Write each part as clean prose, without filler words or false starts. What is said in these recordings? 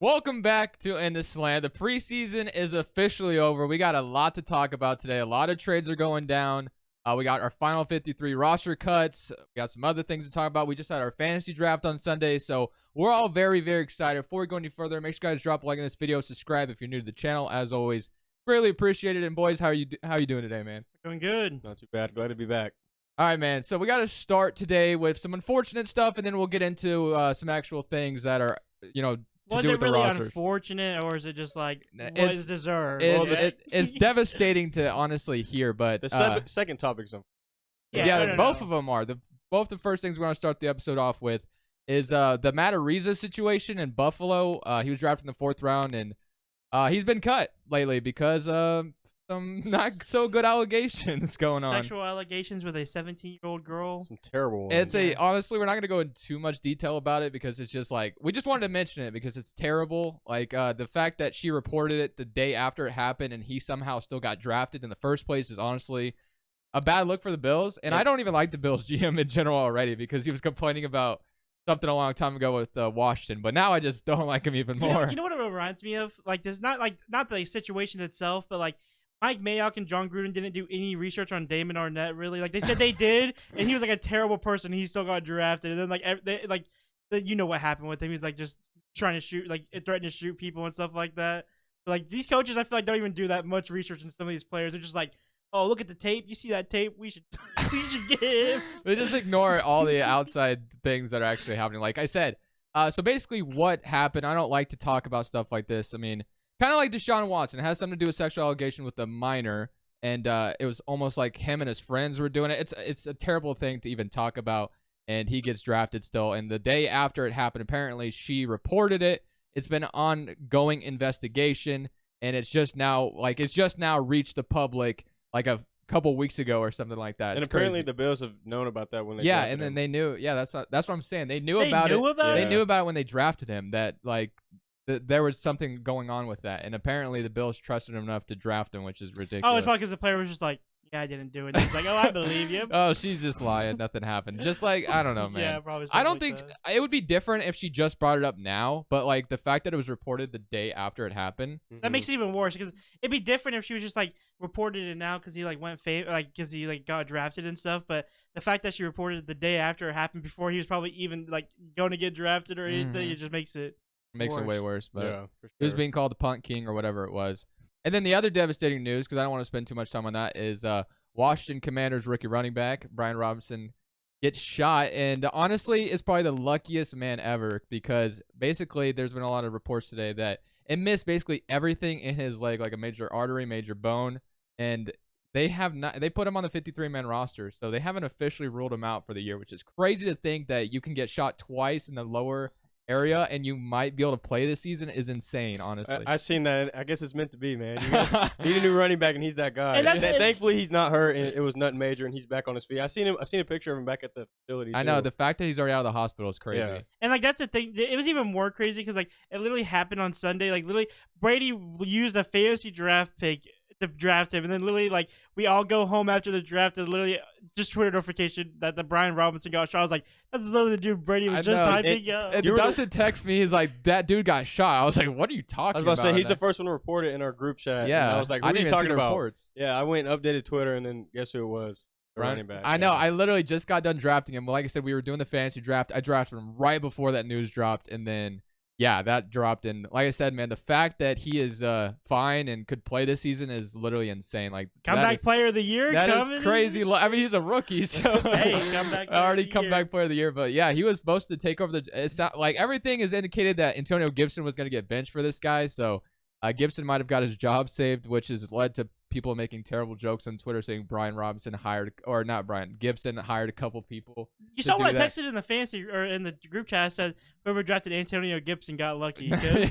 Welcome back to In the Slant. The preseason is officially over. We got a lot to talk about today. A lot of trades are going down. We got our final 53 roster cuts. We got some other things to talk about. We just had our fantasy draft on Sunday, so we're all very, very excited. Before we go any further, make sure you guys drop a like on this video, subscribe if you're new to the channel. As always, greatly appreciated. And boys, how are you doing today, man? Doing good. Not too bad. Glad to be back. All right, man. So we got to start today with some unfortunate stuff, and then we'll get into some actual things that are, Was do it with the really roster. Unfortunate, or is it just like what It's- is deserved? It's devastating to honestly hear, but The second topic's yeah, no, both no. of them are. Both the first things we want to start the episode off with is the Matt Ariza situation in Buffalo. He was drafted in the 4th round, and he's been cut lately because some not so good allegations going on. Sexual allegations with a 17-year-old girl. some terrible ones. It's honestly, we're not going to go into too much detail about it because it's just like, we just wanted to mention it because it's terrible. Like, the fact that she reported it the day after it happened and he somehow still got drafted in the first place is honestly a bad look for the Bills. And I don't even like the Bills GM in general already because he was complaining about something a long time ago with Washington. But now I just don't like him even more. You know what it reminds me of? Like, there's not the situation itself, but like Mike Mayock and John Gruden didn't do any research on Damon Arnett, really. Like, they said they did, and he was like a terrible person. He still got drafted, and then you know what happened with him. He's like just trying to shoot, like threatening to shoot people and stuff like that. So, like, these coaches, I feel like don't even do that much research into some of these players. They're just like, oh, look at the tape. You see that tape? We should get him. They just ignore all the outside things that are actually happening. Like I said, so basically what happened, I don't like to talk about stuff like this. I mean, kind of like Deshaun Watson. It has something to do with sexual allegation with a minor, and it was almost like him and his friends were doing it. It's a terrible thing to even talk about, and he gets drafted still. And the day after it happened, apparently she reported it. It's been an ongoing investigation, and it's just now reached the public like a couple weeks ago or something like that. And It's apparently crazy. the Bills have known about that when they Yeah, drafted and then him. they knew. Yeah, that's what I'm saying. They knew They about knew it. about They it? knew about it when they drafted him. That like there was something going on with that, and apparently the Bills trusted him enough to draft him, which is ridiculous. Oh, it's probably because the player was just like, yeah, I didn't do it. He's like, oh, I believe you. Oh, she's just lying. Nothing happened. Just like, I don't know, man. Yeah, probably. I don't something think like that. it would be different if she just brought it up now, but like the fact that it was reported the day after it happened. That makes it even worse because it'd be different if she was just like reported it now because he like went because he like got drafted and stuff. But the fact that she reported it the day after it happened, before he was probably even like going to get drafted or anything, it just makes it It way worse. But Yeah, for he was sure. being called the punt king or whatever it was. And then the other devastating news, because I don't want to spend too much time on that, is Washington Commanders rookie running back Brian Robinson gets shot, and honestly is probably the luckiest man ever because basically there's been a lot of reports today that it missed basically everything in his leg, like a major artery, major bone, and they put him on the 53-man roster, so they haven't officially ruled him out for the year, which is crazy to think that you can get shot twice in the lower area and you might be able to play this season is insane, honestly. I seen that. I guess it's meant to be, man. You need a new running back, and he's that guy. And that's- Thankfully, he's not hurt, and it was nothing major, and he's back on his feet. I seen a picture of him back at the facility. I know too. the fact that he's already out of the hospital is crazy. Yeah. And like that's the thing. It was even more crazy because like it literally happened on Sunday. Like literally, Brady used a fantasy draft pick to draft him, and then literally like we all go home after the draft, and literally just Twitter notification that the Brian Robinson got shot. I was like, that's literally the dude Brady was I just know. hyping up. And You were Dustin texts me, he's like, that dude got shot. I was like, what are you I talking was about to say he's the And first one to report it in our group chat. yeah, and I was like, I what are didn't you even see talking the about? reports. Yeah, I went and updated Twitter, and then guess who it was? The running back. I know. Yeah. I literally just got done drafting him. Like I said, we were doing the fantasy draft. I drafted him right before that news dropped, and then yeah, that dropped. And like I said, man, the fact that he is fine and could play this season is literally insane. Like Comeback player of the year. That coming is crazy. I mean, he's a rookie, so Hey, comeback player of already the comeback year. player of the year. But yeah, he was supposed to take over the. It's not, like everything is indicated that Antonio Gibson was going to get benched for this guy. So Gibson might have got his job saved, which has led to people making terrible jokes on Twitter saying Gibson hired a couple people. You to saw do what I that. texted in the fantasy or in the group chat. I said whoever drafted Antonio Gibson got lucky. 'cause-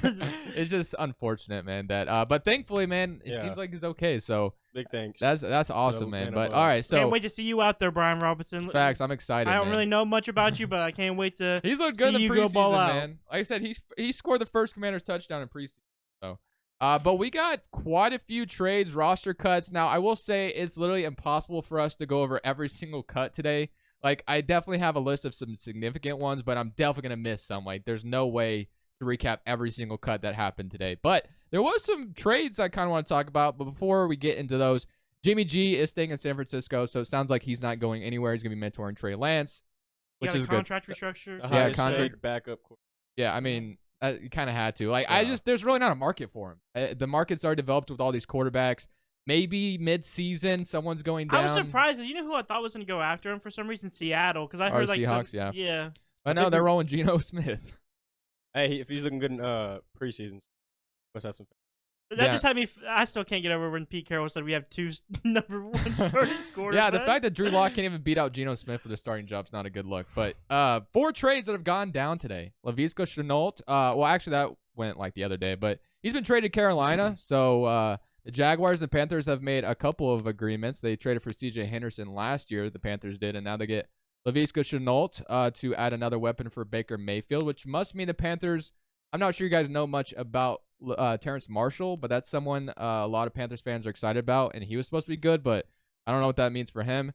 It's just unfortunate, man. That but thankfully, man, it Yeah. seems like he's okay. So Big thanks. that's awesome, So, man. man, But I'm, all right, can't so wait to see you out there, Brian Robinson. facts. I'm excited. I don't man. really know much about you, but I can't wait to. He's looked good in see the you go ball preseason, out. man. Like I said, he scored the first Commanders touchdown in preseason. So, but we got quite a few trades, roster cuts. Now, I will say it's literally impossible for us to go over every single cut today. Like, I definitely have a list of some significant ones, but I'm definitely gonna miss some. Like, there's no way to recap every single cut that happened today. But there was some trades I kind of want to talk about. But before we get into those, Jimmy G is staying in San Francisco, so it sounds like he's not going anywhere. He's going to be mentoring Trey Lance, which is contract restructure. Yeah, contract backup. Yeah, I mean, you kind of had to. Like, there's really not a market for him. The markets are developed with all these quarterbacks. Maybe mid-season, someone's going down. I was surprised because you know who I thought was going to go after him for some reason? Seattle, because I heard like Seahawks, yeah. But no, they're rolling Geno Smith. Hey, if he's looking good in preseason, must have some. That just had me. I still can't get over when Pete Carroll said we have 2 number 1 starting quarterbacks. Yeah, the fact that Drew Lock can't even beat out Geno Smith for the starting job is not a good look. But 4 trades that have gone down today. Laviska Shenault. Well, actually, that went like the other day, but he's been traded to Carolina. So the Jaguars and Panthers have made a couple of agreements. They traded for C.J. Henderson last year, the Panthers did, and now they get Laviska Shenault to add another weapon for Baker Mayfield, which must mean the Panthers. I'm not sure you guys know much about Terrence Marshall, but that's someone a lot of Panthers fans are excited about, and he was supposed to be good, but I don't know what that means for him.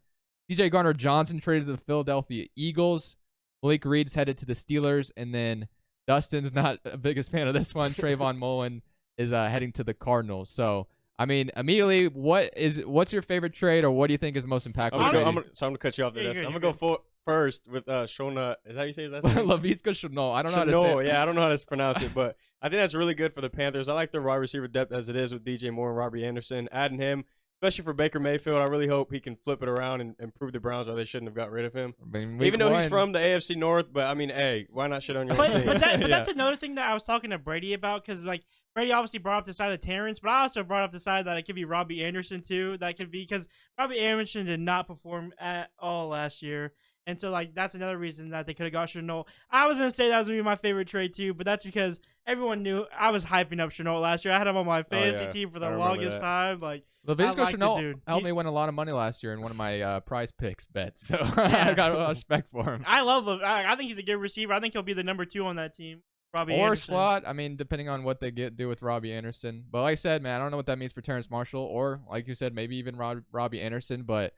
DJ Gardner-Johnson traded to the Philadelphia Eagles. Malik Reed's headed to the Steelers, and then Dustin's not the biggest fan of this one. Trayvon Mullen is heading to the Cardinals. So, I mean, immediately, what's your favorite trade, or what do you think is the most impactful? I'm gonna cut you off there. I'm gonna go first with Shona. Is that how you say that? Laviska Shenault. I don't know how to say it. Yeah, I don't know how to pronounce it, but I think that's really good for the Panthers. I like their wide receiver depth as it is with DJ Moore and Robbie Anderson. Adding him, especially for Baker Mayfield, I really hope he can flip it around and improve the Browns, or they shouldn't have got rid of him. I mean, even though he's from the AFC North, but I mean, hey, why not shit on your own team? But that's another thing that I was talking to Brady about, because like Brady obviously brought up the side of Terrence, but I also brought up the side that it could be Robbie Anderson too. That could be because Robbie Anderson did not perform at all last year. And so, like, that's another reason that they could have got Shenault. I was going to say that was going to be my favorite trade, too, but that's because everyone knew I was hyping up Shenault last year. I had him on my fantasy team for the longest time. Like, Laviska Shenault helped me win a lot of money last year in one of my prize picks bets, so I got a lot of respect for him. I love him. I think he's a good receiver. I think he'll be the number 2 on that team. Robbie Anderson. Slot. I mean, depending on what they do with Robbie Anderson. But like I said, man, I don't know what that means for Terrence Marshall, or, like you said, maybe even Robbie Anderson. But,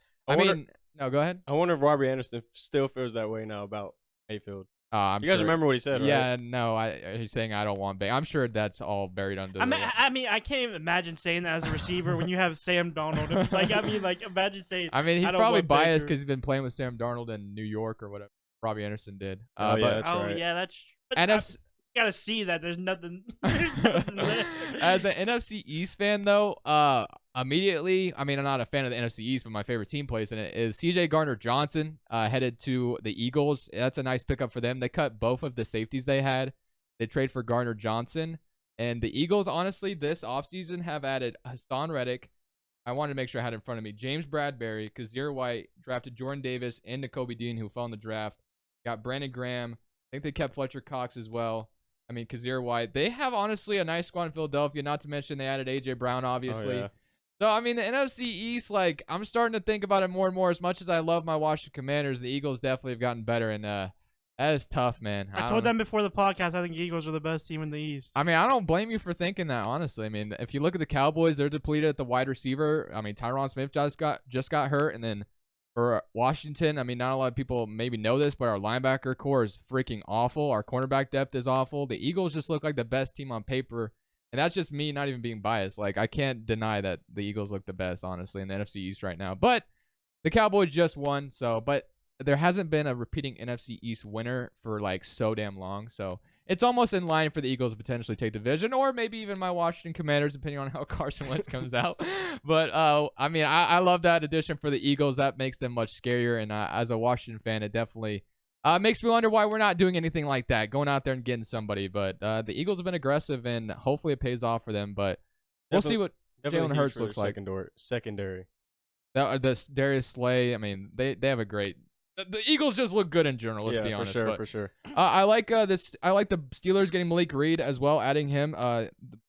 no, go ahead. I wonder if Robbie Anderson still feels that way now about Mayfield. You guys remember what he said, right? Yeah, no, he's saying I don't want Baker. I'm sure that's all buried under. I mean, I can't even imagine saying that as a receiver when you have Sam Darnold. Imagine saying. I mean, he's probably biased because he's been playing with Sam Darnold in New York or whatever. Robbie Anderson did. That's right. Yeah, that's. NFC. Gotta see that there's nothing. There. As an NFC East fan, though, immediately, I mean, I'm not a fan of the NFC East, but my favorite team plays in it is C.J. Gardner-Johnson headed to the Eagles. That's a nice pickup for them. They cut both of the safeties they had. They trade for Gardner-Johnson. And the Eagles, honestly, this offseason have added Hassan Reddick. I wanted to make sure I had it in front of me. James Bradbury, Kazir White, drafted Jordan Davis and Nakobe Dean, who fell in the draft. Got Brandon Graham. I think they kept Fletcher Cox as well. I mean, Kazir White. They have, honestly, a nice squad in Philadelphia, not to mention they added A.J. Brown, obviously. So, I mean, the NFC East, like, I'm starting to think about it more and more. As much as I love my Washington Commanders, the Eagles definitely have gotten better, and that is tough, man. I told them before the podcast I think the Eagles are the best team in the East. I mean, I don't blame you for thinking that, honestly. I mean, if you look at the Cowboys, they're depleted at the wide receiver. I mean, Tyron Smith just got hurt, and then for Washington, I mean, not a lot of people maybe know this, but our linebacker core is freaking awful. Our cornerback depth is awful. The Eagles just look like the best team on paper. And that's just me not even being biased. Like, I can't deny that the Eagles look the best, honestly, in the NFC East right now. But the Cowboys just won, but there hasn't been a repeating NFC East winner for, like, so damn long. So it's almost in line for the Eagles to potentially take division, or maybe even my Washington Commanders, depending on how Carson Wentz comes out. But, I mean, I love that addition for the Eagles. That makes them much scarier. And as a Washington fan, it definitely makes me wonder why we're not doing anything like that, going out there and getting somebody. But the Eagles have been aggressive, and hopefully it pays off for them. But we'll see what Jalen Hurts looks like. Secondary. This Darius Slay, I mean, they have a great. The Eagles just look good in general. Let's be honest. For sure. I like this. I like the Steelers getting Malik Reed as well, adding him.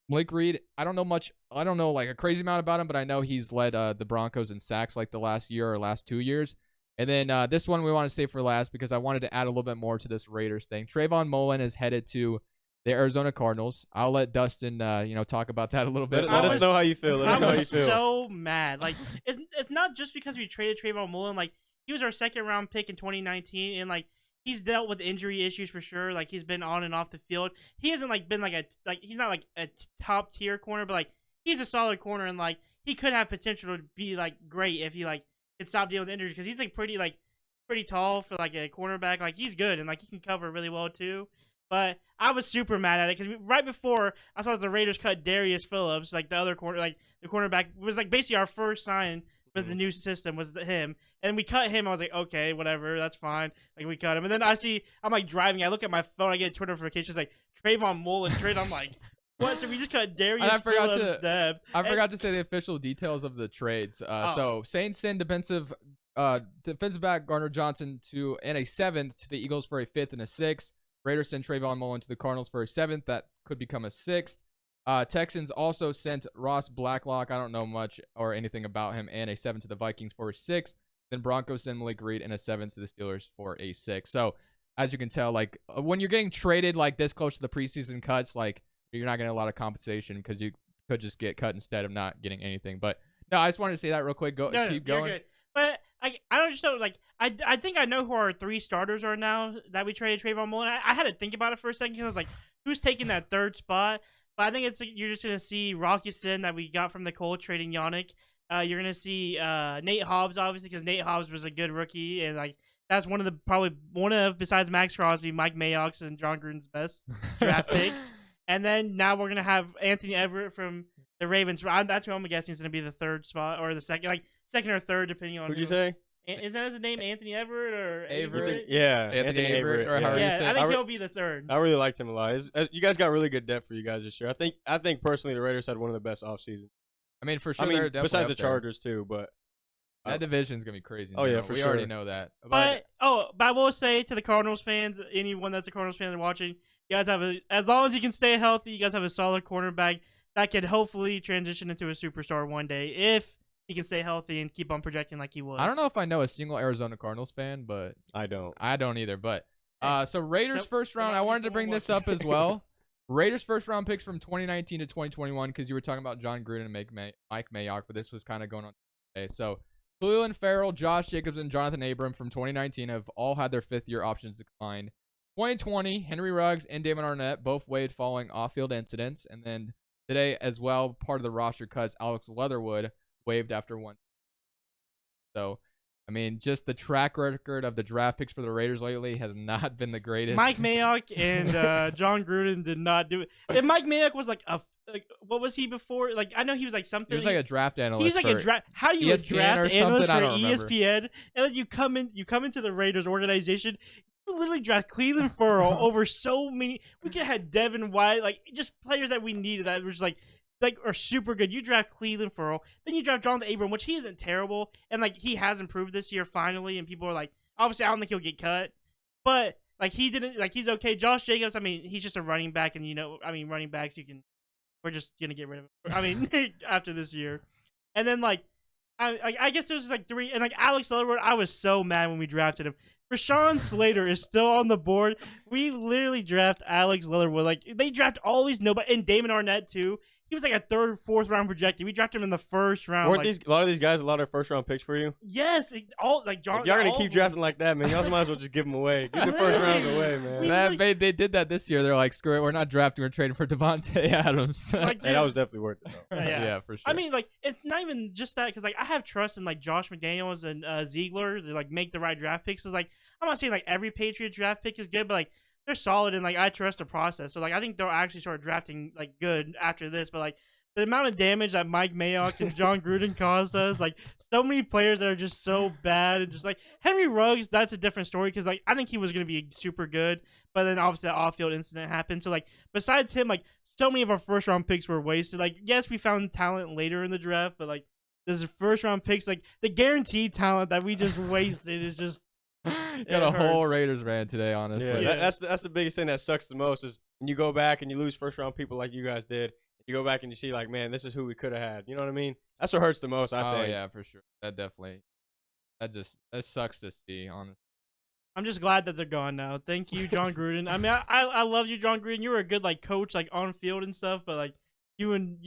Malik Reed. I don't know much. I don't know like a crazy amount about him, but I know he's led the Broncos in sacks like the last year or last 2 years. And then this one we want to save for last because I wanted to add a little bit more to this Raiders thing. Trayvon Mullen is headed to the Arizona Cardinals. I'll let Dustin, talk about that a little bit. Let us know how you feel. I was so mad. Like, it's not just because we traded Trayvon Mullen. Like, he was our second round pick in 2019, and like he's dealt with injury issues for sure. Like he's been on and off the field. He hasn't like been like he's not like a top tier corner, but like he's a solid corner and like he could have potential to be like great if he like could stop dealing with injuries because he's like pretty tall for like a cornerback. Like he's good and like he can cover really well too. But I was super mad at it because right before I saw the Raiders cut Darius Phillips, like the other corner, like the cornerback was like basically our first sign for the new system was him, and we cut him. I was like, okay, whatever, that's fine. Like we cut him, and then I'm like driving. I look at my phone, I get Twitter notifications like Trayvon Mullen trade. I'm like, what? So we just cut Darius Phillips depth. I forgot to say the official details of the trades. So Saints send defensive back Garner Johnson and a 7th to the Eagles for a 5th and a 6th. Raiders sent Trayvon Mullen to the Cardinals for a 7th. That could become a 6th. Texans also sent Ross Blacklock. I don't know much or anything about him, and a 7th to the Vikings for a 6th. Then Broncos send Malik Reed and a 7th to the Steelers for a 6th. So as you can tell, like when you're getting traded like this close to the preseason cuts, like you're not getting a lot of compensation because you could just get cut instead of not getting anything. But no, I just wanted to say that real quick. Keep going. Good. But I don't just know, like I think I know who our 3 starters are now that we traded Trayvon Mullen. I had to think about it for a second because I was like, who's taking that 3rd spot? But I think you're just gonna see Rocky Sin that we got from the Colts trading Yannick. You're gonna see Nate Hobbs obviously because Nate Hobbs was a good rookie and like that's probably one of besides Max Crosby, Mike Mayock's and John Gruden's best draft picks. And then now we're gonna have Anthony Everett from the Ravens. That's who I'm guessing is gonna be the 3rd spot or the second or 3rd depending on. Who'd you say? Is that his name, Anthony Everett or Avery? Yeah, Anthony Everett, or however you say I it. think he'll be the 3rd. I really liked him a lot. You guys got really good depth for you guys this year. I think personally the Raiders had one of the best off seasons. I mean, for sure. I mean, they're definitely besides the up there. Chargers too, but That division's gonna be crazy. Oh, yeah, now. for we sure. already know that. But I will say to the Cardinals fans, anyone that's a Cardinals fan that's watching, you guys as long as you can stay healthy, you guys have a solid cornerback that could hopefully transition into a superstar one day if he can stay healthy and keep on projecting like he was. I don't know if I know a single Arizona Cardinals fan, but I don't either. But so Raiders first round. I might be wanted to bring someone this up as well. Raiders first round picks from 2019 to 2021 because you were talking about John Gruden and Mike Mayock, but this was kind of going on today. So Clelin Ferrell, Josh Jacobs, and Jonathan Abram from 2019 have all had their 5th-year options declined. 2020, Henry Ruggs and Damon Arnett both waived following off-field incidents, and then today as well, part of the roster cuts, Alex Leatherwood waived after one. So, I mean, just the track record of the draft picks for the Raiders lately has not been the greatest. Mike Mayock and John Gruden did not do it. And Mike Mayock was like what was he before? Like I know he was like something. He was like a draft analyst. He's like a draft. How do you a ESPN draft or analyst something? for ESPN? And then you come into the Raiders organization. You literally draft Cleveland Ferrell over so many. We could have had Devin White, like just players that we needed that was like are super good. You draft Cleveland Ferrell, then you draft Jonathan Abram, which he isn't terrible, and like he has improved this year finally. And people are like, obviously, I don't think he'll get cut, but like he didn't, like he's okay. Josh Jacobs, I mean, he's just a running back, and running backs we're just gonna get rid of him. I mean, after this year, and then like I guess there's like 3, and like Alex Leatherwood, I was so mad when we drafted him. Rashawn Slater is still on the board. We literally draft Alex Leatherwood. Like they draft all these nobody, and Damon Arnett too. He was like a 3rd, 4th round projected. We drafted him in the 1st round. Weren't a lot of these guys a lot of 1st round picks for you? Yes, all like John. If y'all gonna keep drafting like that, man. Y'all might as well just give them away. Give the 1st rounds away, man. They did that this year. They're like, screw it, we're not drafting. We're trading for Devontae Adams. Like, that was definitely worth it. Though. Yeah, for sure. I mean, like it's not even just that because like I have trust in like Josh McDaniels and Ziegler to like make the right draft picks. It's like I'm not saying like every Patriot draft pick is good, but like they're solid and like I trust the process. So like I think they'll actually start drafting like good after this. But like the amount of damage that Mike Mayock and John Gruden caused us, like so many players that are just so bad, and just like Henry Ruggs, that's a different story because like I think he was gonna be super good, but then obviously that off-field incident happened. So like besides him, like so many of our 1st round picks were wasted. Like yes, we found talent later in the draft, but like this 1st round picks, like the guaranteed talent that we just wasted is just. Got a whole Raiders rant today, honestly. Yeah, that's the biggest thing that sucks the most is when you go back and you lose 1st round people like you guys did. You go back and you see like, man, this is who we could have had. You know what I mean? That's what hurts the most. I think. Oh yeah, for sure. That sucks to see. Honestly, I'm just glad that they're gone now. Thank you, John Gruden. I mean, I love you, John Gruden. You were a good like coach, like on field and stuff, but like You and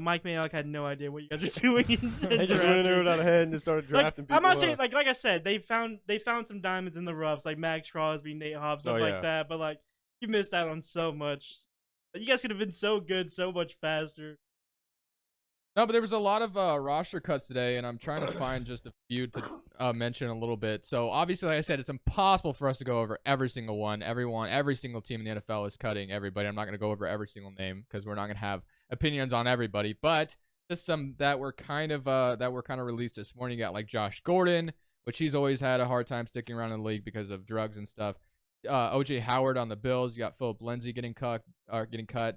Mike Mayock had no idea what you guys are doing. They just went in there without a head and just started drafting people. I'm not up. saying like I said, they found some diamonds in the roughs, like Max Crosby, Nate Hobbs, stuff like that. But like you missed out on so much. You guys could have been so good, so much faster. No, but there was a lot of roster cuts today, and I'm trying to find just a few to mention a little bit. So obviously, like I said, it's impossible for us to go over every single one. Every single team in the NFL is cutting everybody. I'm not going to go over every single name because we're not going to have opinions on everybody. But just some that were kind of released this morning. You got like Josh Gordon, which he's always had a hard time sticking around in the league because of drugs and stuff. OJ Howard on the Bills. You got Philip Lindsay getting cut.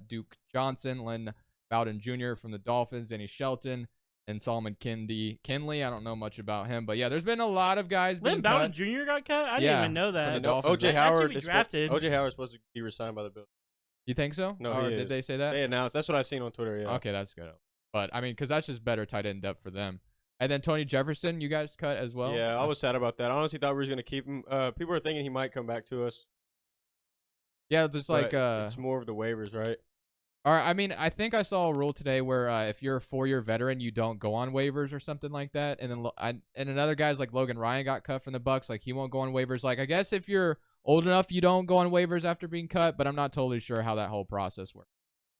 Duke Johnson, Lynn Bowden Jr. from the Dolphins, Danny Shelton, and Solomon Kinley. I don't know much about him, but yeah, there's been a lot of guys being Lynn Bowden cut. Jr. got cut? I didn't even know that. OJ Howard is drafted. OJ Howard's supposed to be resigned by the Bills. You think so? No, or did they say that? They announced. That's what I seen on Twitter. Yeah. Okay, that's good. But I mean, because that's just better tight end depth for them. And then Tony Jefferson, you guys cut as well. Yeah, I was sad about that. I honestly thought we were gonna keep him. People were thinking he might come back to us. Yeah, just like it's more of the waivers, right? Or I mean, I think I saw a rule today where if you're a 4-year veteran, you don't go on waivers or something like that. And then and another guy's like Logan Ryan got cut from the Bucks, like he won't go on waivers. Like I guess if you're old enough, you don't go on waivers after being cut, but I'm not totally sure how that whole process works.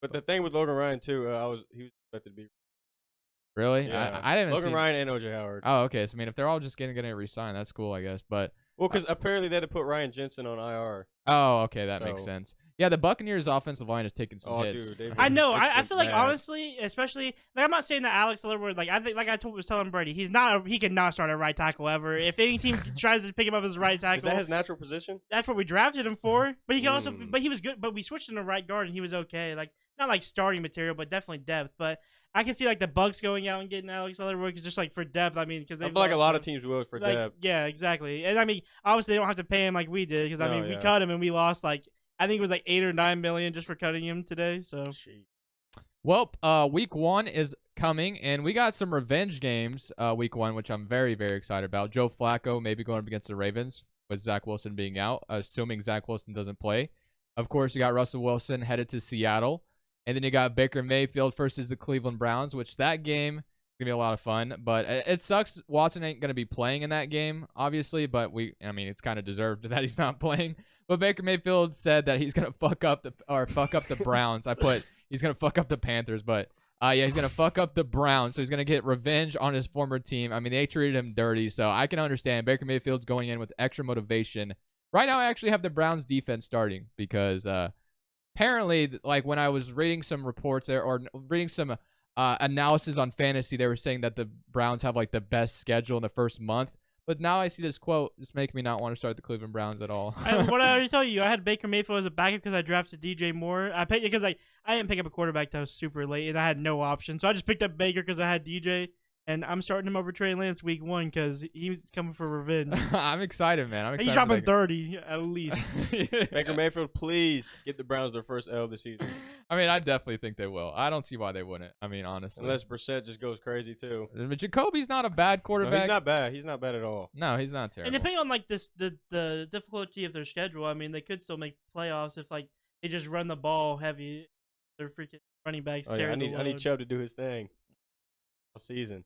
But the thing with Logan Ryan too, he was expected to be. Really? Yeah. I didn't. Logan Ryan and OJ Howard. Oh, okay. So I mean, if they're all just getting re-signed, that's cool, I guess. But well, because apparently they had to put Ryan Jensen on IR. Oh, okay, that makes sense. Yeah, the Buccaneers' offensive line is taking some hits. Dude, I know. I feel like honestly, especially like I'm not saying that Alex Leatherwood, like I think, like I was telling Brady, he cannot start at right tackle ever. If any team tries to pick him up as a right tackle, is that his natural position? That's what we drafted him for. But he can also, but he was good. But we switched him to right guard, and he was okay. Like not like starting material, but definitely depth. But I can see like the Bucks going out and getting Alex Leatherwood just like for depth. I mean, because I feel like a lot of teams will for depth. Yeah, exactly. And I mean, obviously they don't have to pay him like we did because I mean we cut him and we lost like I think it was like $8 or $9 million just for cutting him today. So. Well, week 1 is coming, and we got some revenge games week 1, which I'm very, very excited about. Joe Flacco maybe going up against the Ravens with Zach Wilson being out, assuming Zach Wilson doesn't play. Of course, you got Russell Wilson headed to Seattle, and then you got Baker Mayfield versus the Cleveland Browns, which that game is going to be a lot of fun. But it sucks Watson ain't going to be playing in that game, obviously, but I mean, it's kind of deserved that he's not playing. But Baker Mayfield said that he's gonna fuck up the Browns. I put he's gonna fuck up the Panthers, but yeah, he's gonna fuck up the Browns. So he's gonna get revenge on his former team. I mean, they treated him dirty, so I can understand Baker Mayfield's going in with extra motivation. Right now, I actually have the Browns defense starting because apparently, like when I was reading some reports there or reading some analysis on fantasy, they were saying that the Browns have like the best schedule in the first month. But now I see this quote, just making me not want to start the Cleveland Browns at all. What I already told you, I had Baker Mayfield as a backup because I drafted DJ Moore. I picked because I didn't pick up a quarterback till super late, and I had no option. So I just picked up Baker because I had DJ, and I'm starting him over Trey Lance week 1 because he's coming for revenge. I'm excited, man. I'm excited. He's dropping 30 at least. Baker Mayfield, please get the Browns their first L this season. I mean, I definitely think they will. I don't see why they wouldn't. I mean, honestly. Unless Brissett just goes crazy, too. But Jacoby's not a bad quarterback. No, he's not bad. He's not bad at all. No, he's not terrible. And depending on, like, the difficulty of their schedule, I mean, they could still make playoffs if, like, they just run the ball heavy. Their freaking running backs carry the load. I need Chubb to do his thing all season.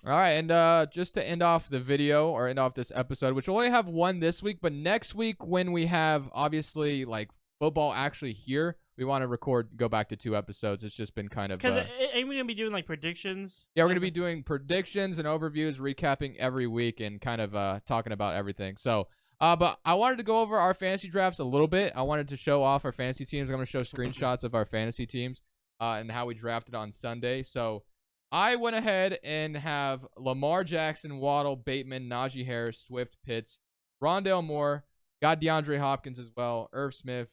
All right, and just to end off the video or end off this episode, which we'll only have one this week, but next week when we have, obviously, like, football actually here, we want to go back to 2 episodes. It's just been kind of... Because ain't we going to be doing, like, predictions? Yeah, we're going to be doing predictions and overviews, recapping every week and kind of talking about everything. So, but I wanted to go over our fantasy drafts a little bit. I wanted to show off our fantasy teams. I'm going to show screenshots of our fantasy teams and how we drafted on Sunday. So, I went ahead and have Lamar Jackson, Waddle, Bateman, Najee Harris, Swift, Pitts, Rondale Moore, got DeAndre Hopkins as well, Irv Smith,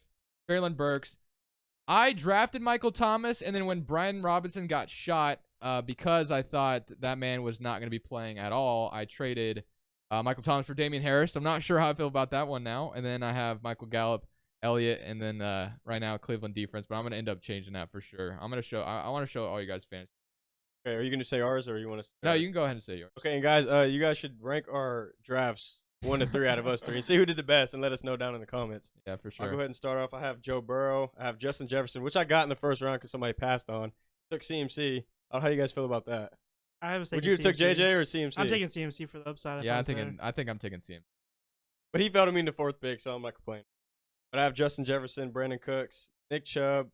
Traylon Burks. I drafted Michael Thomas, and then when Brian Robinson got shot, because I thought that man was not going to be playing at all, I traded Michael Thomas for Damian Harris. I'm not sure how I feel about that one now. And then I have Michael Gallup, Elliott, and then right now Cleveland defense. But I'm going to end up changing that for sure. I'm going to show. I want to show all you guys fantasy. Okay, are you going to say ours or you want to? No, you can go ahead and say yours. Okay, and guys, you guys should rank our drafts 1 to 3 out of us 3 and see who did the best and let us know down in the comments. Yeah, for I'll go sure. ahead and start off. I have Joe Burrow. I have Justin Jefferson, which I got in the first round because somebody passed on. Took CMC. How do you guys feel about that? I was Would taking you have took CMC. JJ or CMC? I'm taking CMC for the upside. Yeah, I think I'm taking CM. But he fell to me in the 4th pick, so I'm not complaining. But I have Justin Jefferson, Brandon Cooks, Nick Chubb.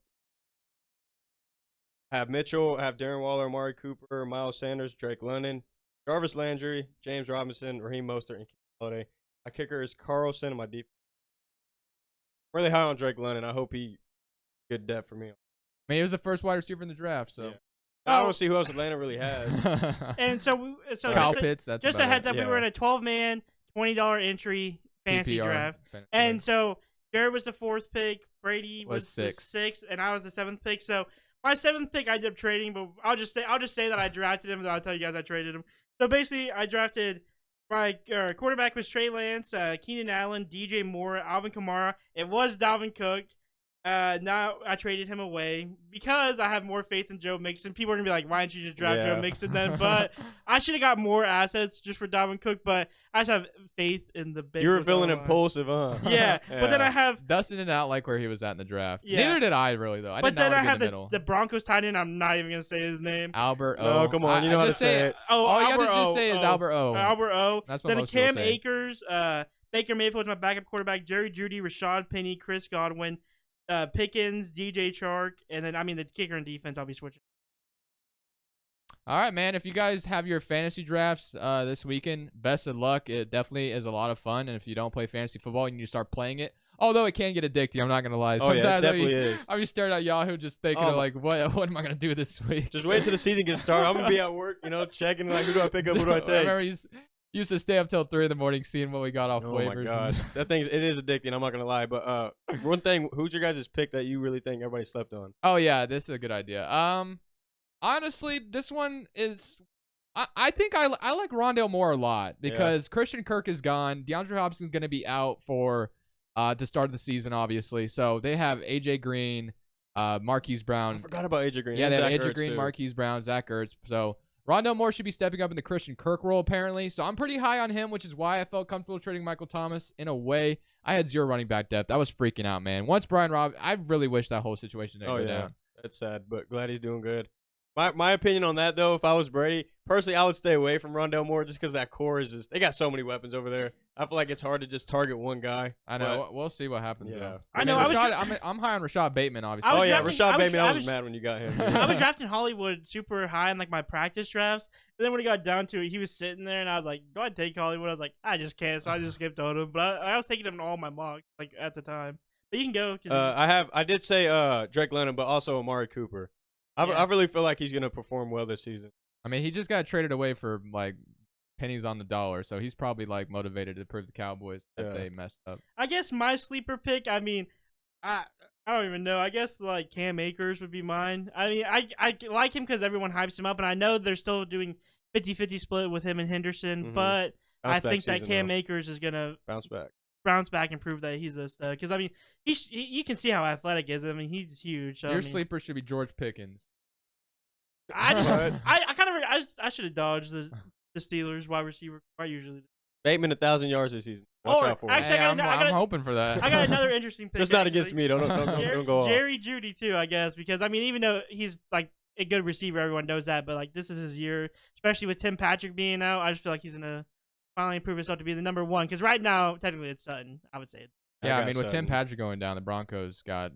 I have Mitchell. I have Darren Waller, Amari Cooper, Miles Sanders, Drake London, Jarvis Landry, James Robinson, Raheem Mostert, and Kenny Golladay. My kicker is Carlson, and my defense. I'm really high on Drake London. I hope he good depth for me. I mean, he was the first wide receiver in the draft, so. Yeah. I don't see who else Atlanta really has. And so Kyle just Pitts. That's just about a heads it. up, we were in a 12-man, $20 entry fantasy PPR draft, fantasy and draft. so Jared was the 4th pick, Brady Was the 6th, and I was the 7th pick. So my 7th pick I ended up trading, but I'll just say that I drafted him, and then I'll tell you guys I traded him. So basically, I drafted my quarterback was Trey Lance, Keenan Allen, DJ Moore, Alvin Kamara. It was Dalvin Cook. Now I traded him away because I have more faith in Joe Mixon. People are gonna be like, "Why didn't you just draft Joe Mixon then?" But I should have got more assets just for Dalvin Cook. But I just have faith in the Bengals. You were feeling O-line. impulsive, huh? Yeah, but then I have. Dustin did not like where he was at in the draft. Yeah. Neither did I, really, though. I But did not then I want to be have in the middle. the Broncos tight end. I'm not even gonna say his name. Albert No, O. come on, you know how to just say it. Oh, All you Albert have to just O. say is Oh. Albert O. Albert O. That's what Then most people Cam say. Akers, Baker Mayfield was my backup quarterback. Jerry Jeudy, Rashad Penny, Chris Godwin, Pickens, DJ Chark, and then the kicker and defense I'll be switching. All right, man. If you guys have your fantasy drafts this weekend, best of luck. It definitely is a lot of fun. And if you don't play fantasy football, you need to start playing it. Although it can get addicting, I'm not gonna lie. Oh, yeah, it Sometimes definitely is. I'll be staring at Yahoo just thinking Oh, of like, what am I gonna do this week? Just wait till the season gets started. I'm gonna be at work, checking like who do I pick up, who do I I take. remember used to stay up till 3 a.m, seeing what we got off Oh waivers. my and- gosh, it is addicting. I'm not gonna lie, but one thing, who's your guys' pick that you really think everybody slept on? Oh yeah, this is a good idea. Honestly, this one is. I think I like Rondale Moore a lot because Christian Kirk is gone. DeAndre Hopkins is going to be out for to start the season, obviously. So they have AJ Green, Marquise Brown. I forgot about AJ Green. Yeah, and they have Zach AJ Ertz, Green, too. Marquise Brown, Zach Ertz. So Rondale Moore should be stepping up in the Christian Kirk role apparently. So I'm pretty high on him, which is why I felt comfortable trading Michael Thomas. In a way, I had 0 running back depth. I was freaking out, man. Once Brian Robb, I really wish that whole situation didn't Oh go yeah, down. that's sad, but glad he's doing good. My opinion on that though, if I was Brady, personally, I would stay away from Rondale Moore just because that core is just they got so many weapons over there. I feel like it's hard to just target one guy. I know. We'll see what happens. Yeah. Though. I know, mean, I was I'm high on Rashad Bateman, obviously. I Oh was yeah, drafting- Rashad I was- Bateman. I I was was- mad when you got him. I was drafting Hollywood super high in like my practice drafts, and then when it got down to it, he was sitting there, and I was like, "Go ahead, take Hollywood." I was like, "I just can't," so I just skipped on him. But I was taking him in all my mocks like at the time. But you can go. 'Cause I did say Drake London, but also Amari Cooper. Yeah. I really feel like he's gonna perform well this season. I mean, he just got traded away for like pennies on the dollar, so he's probably like motivated to prove the Cowboys that they messed up. I guess my sleeper pick. I don't even know. I guess like Cam Akers would be mine. I mean, I like him because everyone hypes him up, and I know they're still doing 50-50 split with him and Henderson, Mhm. but I Bounce back think that season, Cam though. Akers is gonna Bounce back. bounce back and prove that he's a stud. Because I mean, you can see how athletic he is. I mean, he's huge. So, Your I mean, sleeper should be George Pickens. I just, What? I should have dodged the Steelers wide receiver. I usually do. Bateman 1,000 yards this season. Watch out for him. actually, Hey, I'm hoping for that. I got another interesting pick. Just not actually. against me. Don't go off. Jerry Jeudy too, I guess, because I mean, even though he's like a good receiver, everyone knows that, but like this is his year, especially with Tim Patrick being out. I just feel like he's gonna finally prove himself to be the number one. Because right now, technically, it's Sutton. I would say. Yeah, I got mean, with Tim Sutton. Patrick going down, the Broncos got,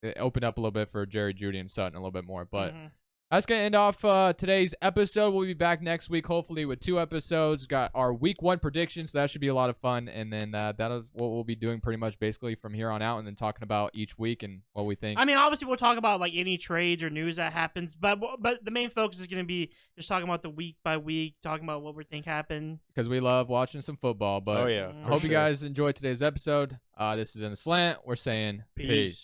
it opened up a little bit for Jerry Jeudy and Sutton a little bit more. But Mhm. that's going to end off today's episode. We'll be back next week, hopefully, with 2 episodes. Got our week 1 predictions, so that should be a lot of fun. And then that'll what we'll be doing pretty much basically from here on out, and then talking about each week and what we think. I mean, obviously, we'll talk about like any trades or news that happens, but the main focus is going to be just talking about the week by week, talking about what we think happened. Because we love watching some football. But Oh yeah. I I for hope you sure. guys enjoyed today's episode. This is in the Slant. We're saying peace.